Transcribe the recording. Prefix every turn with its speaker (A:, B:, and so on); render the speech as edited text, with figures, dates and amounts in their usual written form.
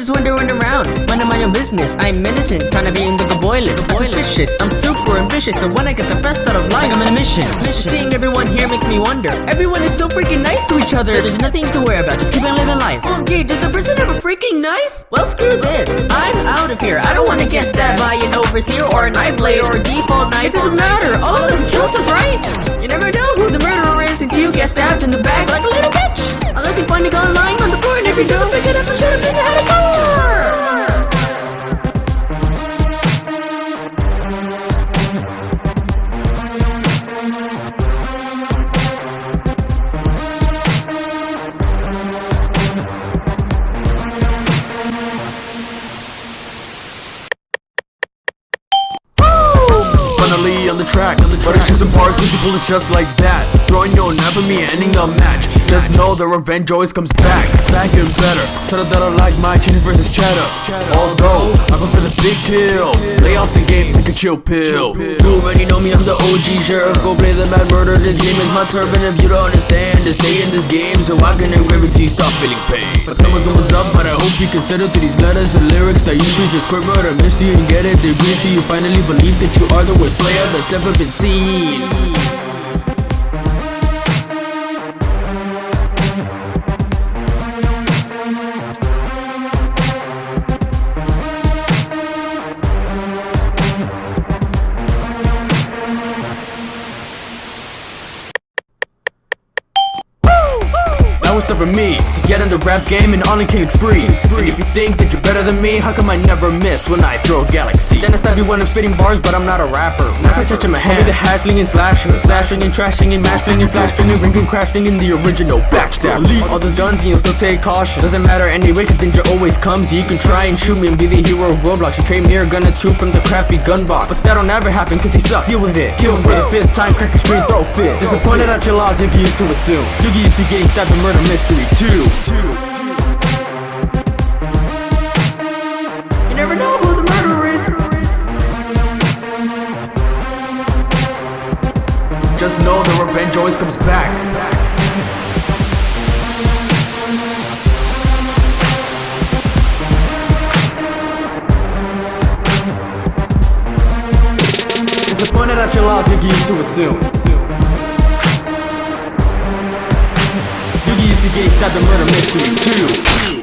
A: just wandering around, minding my own business. I'm innocent, trying to be in the good boy list. I'm suspicious, I'm super ambitious, so when I get the best out of life, I'm on a mission. Seeing everyone here makes me wonder. Everyone is so freaking nice to each other, so there's nothing to worry about, just keep on living life. Oh gee, does the person have a freaking knife? Well, screw this, I'm out of here. I don't wanna get stabbed by an overseer or a knife blade or a default knife. It doesn't matter, all of them kills us, right? You never know who the murderer is until you get stabbed in the back like a little bitch. Unless you find a gun lying on the floor, and if you don't pick it up, you should have figured out how to score.
B: On the track, but it's just some bars, visible is just like that. Throwing your knife at me, ending the match. Just know the revenge always comes back and better. Tell that I like my cheese versus cheddar. Although, I go for the big kill. Lay off the game, take a chill pill. You already know me, I'm the OG sheriff. Go play the mad murder, this game is my turf. And if you don't understand to stay in this game, so I can engrave it till you stop feeling pain. But thumbs up, but I hope you consider to these letters and lyrics that you should just quiver or missed you and get it. They agree till you finally believe that you are the worst player that's ever been seen. Now it's time for me to get in the rap game and on a killing spree. And if you think that you're better than me, how come I never miss when I throw a galaxy? Then I stab you when I'm spitting bars, but I'm not a rapper. Never touching my hand. The hashling and slashing and trashing and mashing and flashing and ringing, crashing in the original backstab. Leave all those guns and you'll still take caution. Doesn't matter anyway, cause danger always comes. You can try and shoot me and be the hero of Roblox. You came near gun or two from the crappy gun box, but that'll never happen cause he sucked. Deal with it. Kill for the 5th time, crack a screen, throw fit. Disappointed at your laws, if you used to it soon. You get used to getting stabbed and murder mystery too. You never know who the murderer is. Just know the revenge always comes back. Disappointed at your loss, you get used to it soon. You get used to getting stabbed and murder mystery too.